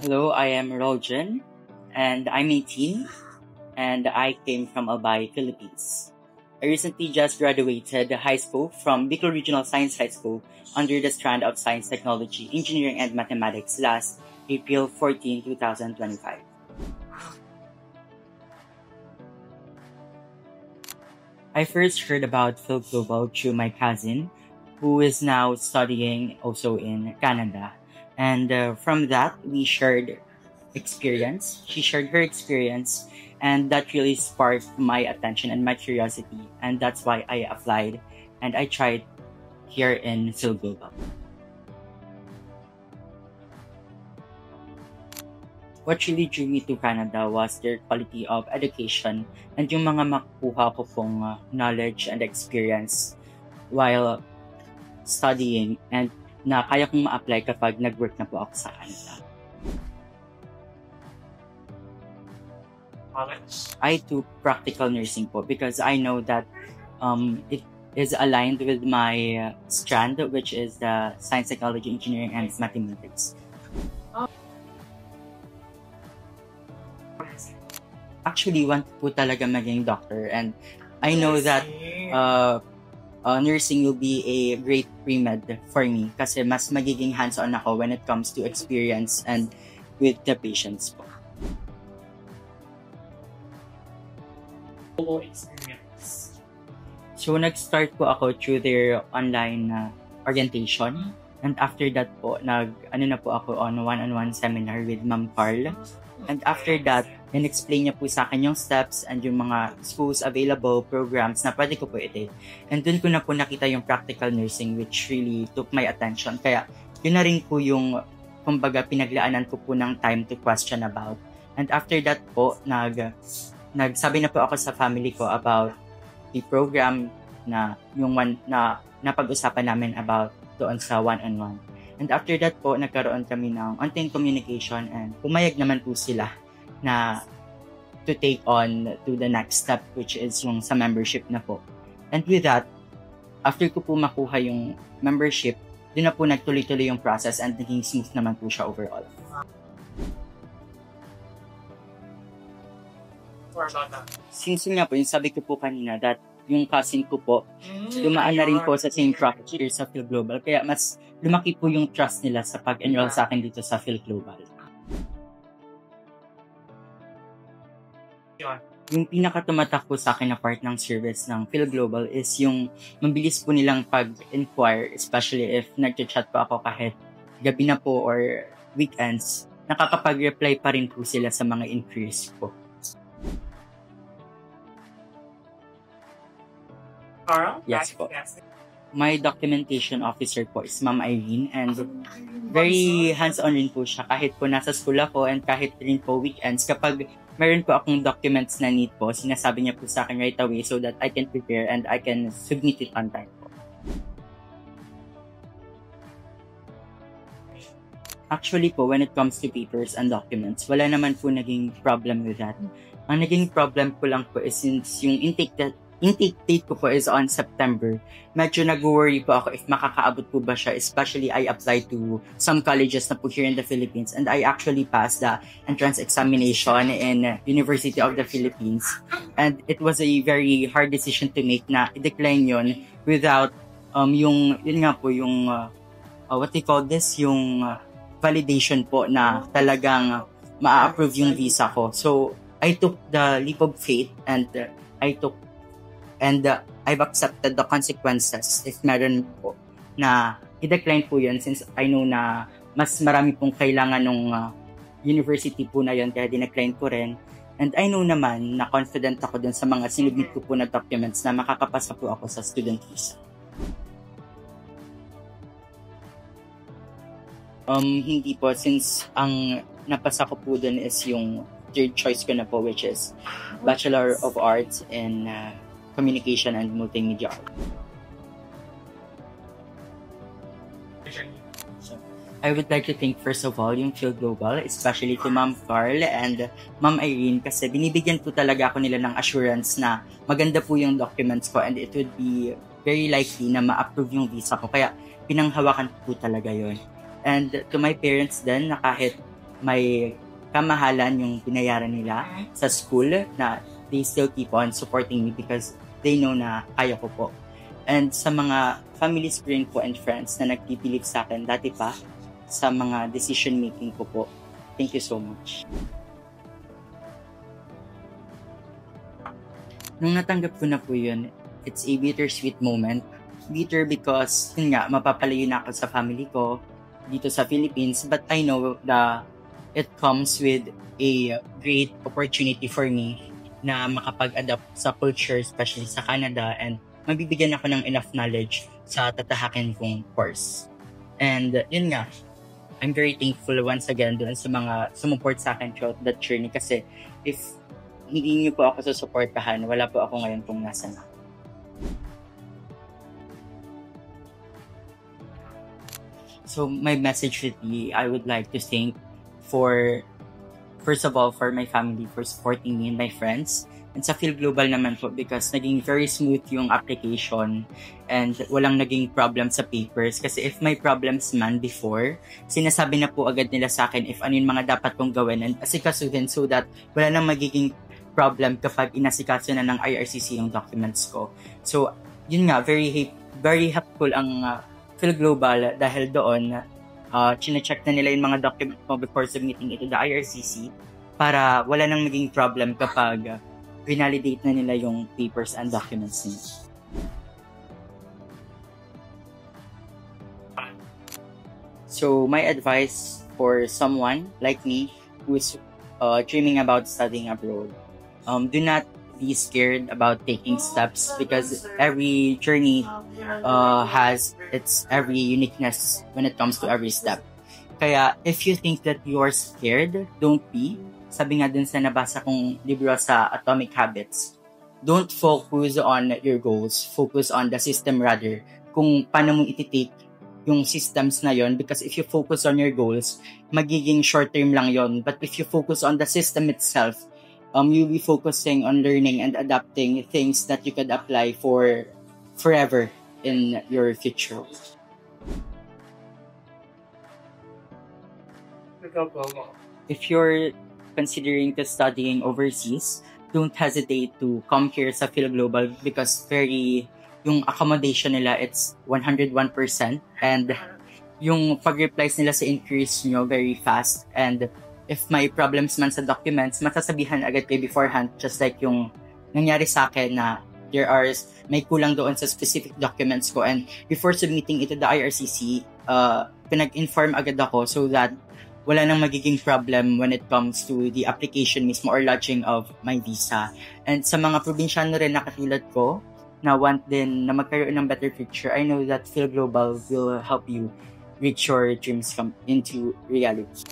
Hello, I am Rojan, and I'm 18, and I came from Albay, Philippines. I recently just graduated high school from Bicol Regional Science High School under the strand of Science, Technology, Engineering, and Mathematics last April 14, 2025. I first heard about Phil Global through my cousin, who is now studying also in Canada. And from that, we shared experience. She shared her experience, and that really sparked my attention and my curiosity. And that's why I applied and I tried here in Phil Global. What really drew me to Canada was their quality of education and yung mga makukuha ko pong knowledge and experience while studying, and na kaya kong ma-apply kapag nag-work na po ako sa Canada. I took practical nursing po because I know that it is aligned with my strand, which is the Science, Technology, Engineering, and Mathematics. Actually, want po talaga maging doctor, and I know that nursing will be a great pre-med for me kasi mas magiging hands-on ako when it comes to experience and with the patients po. So, nag-start po ako through their online orientation, and after that po, na po ako on one-on-one seminar with Ma'am Carl. And after that, in-explain niya po sa akin yung steps and yung mga schools available, programs na pwede ko po i-take. And dun ko na po nakita yung practical nursing, which really took my attention. Kaya yun na rin po yung, kumbaga, pinaglaanan ko po ng time to question about. And after that po, nagsabi na po ako sa family ko about the program na yung na napag-usapan namin about doon sa one-on-one. And after that po, nagkaroon kami ng onting communication, and pumayag naman po sila na to take on to the next step, which is yung sa membership na po. And with that, after ko po makuha yung membership, doon na po nagtuloy-tuloy yung process, and naging smooth naman po siya overall. Since nga po, yung sabi ko po kanina that yung cousin ko po, dumaan na rin po sa same track here sa Phil Global. Kaya mas lumaki po yung trust nila sa pag-enroll sa akin dito sa Phil Global. Yung pinakatumatak po sa akin na part ng service ng Phil Global is yung mabilis po nilang pag-inquire, especially if nag-chat po ako kahit gabi na po or weekends, nakakapag-reply pa rin po sila sa mga inquiries po. Carl? Yes po. My documentation officer po is Ma'am Irene, and very hands-on rin po siya kahit po nasa school ako, and kahit rin po weekends. Kapag meron po akong documents na need po, sinasabi niya po sa akin right away so that I can prepare and I can submit it on time po. Actually po, when it comes to papers and documents, wala naman po naging problem with that. Ang naging problem po lang po is since yung intake date ko po is on September, medyo nag-worry po ako if makakaabot po ba siya, especially I applied to some colleges na po here in the Philippines, and I actually passed the entrance examination in University of the Philippines, and it was a very hard decision to make na i-decline yun without yun nga po yung what they call this, yung validation po na talagang ma-approve yung visa ko. So I took the leap of faith, and I've accepted the consequences if meron po na i-decline po yun, since I know na mas marami pong kailangan ng university po na yun, kaya dinecline ko rin. And I know naman na confident ako dun sa mga sinubmit ko po na documents na makakapasa po ako sa student visa. Hindi po, since ang napasa ko po dun is yung third choice ko na po, which is Bachelor of Arts in Communication and Multimedia. So, I would like to thank first of all yung Phil Global, especially to Ma'am Carl and Ma'am Irene, kasi binibigyan po talaga ako nila ng assurance na maganda po yung documents ko, and it would be very likely na ma-approve yung visa ko. Kaya pinanghawakan po talaga yon. And to my parents din, na kahit may kamahalan yung binayaran nila sa school na they still keep on supporting me because they know na kaya ko po. And sa mga families ko rin po and friends na nagpipilip sa akin dati pa sa mga decision making ko po. Thank you so much. Nung natanggap ko na po yun, it's a bittersweet moment. Bitter because, yun nga, mapapalayo na ako sa family ko dito sa Philippines. But I know that it comes with a great opportunity for me na makapag-adapt sa culture, especially sa Canada, and mabibigyan ako ng enough knowledge sa tatahakin kong course. And yun nga, I'm very thankful once again doon sa mga sumuport sa akin throughout that journey kasi if hindi niyo po ako susuportahan, wala po ako ngayon kung nasa na. So my message would be, I would like to thank first of all, for my family for supporting me and my friends. And sa Phil Global naman po because naging very smooth yung application and walang naging problem sa papers. Kasi if may problems man before, sinasabi na po agad nila sa akin if ano yung mga dapat kong gawin and asikasuhin so that wala nang magiging problem kapag inasikaso na ng IRCC yung documents ko. So, yun nga, very helpful ang Phil Global dahil doon, chine-check na nila yung mga documents mo before submitting it to the IRCC para wala nang maging problem kapag validate na nila yung papers and documents niya. So, my advice for someone like me who's dreaming about studying abroad, do not be scared about taking steps because every journey has its every uniqueness when it comes to every step. Kaya, if you think that you are scared, don't be. Sabi nga dun sa nabasa kong libro sa Atomic Habits, don't focus on your goals, focus on the system rather, kung paano mo ititake yung systems na yon because if you focus on your goals, magiging short term lang yon. But if you focus on the system itself, you'll be focusing on learning and adapting things that you could apply for forever in your future. If you're considering to studying overseas, don't hesitate to come here sa Phil Global because yung accommodation nila, it's 101% and yung pag-replies nila sa inquiries nyo very fast and if may problems man sa documents, masasabihan agad kayo beforehand just like yung nangyari sa akin na may kulang doon sa specific documents ko and before submitting it to the IRCC, pinag-inform agad ako so that wala nang magiging problem when it comes to the application mismo or lodging of my visa. And sa mga probinsyano rin na katulad ko, na want din na magkaroon ng better future, I know that Phil Global will help you reach your dreams come into reality.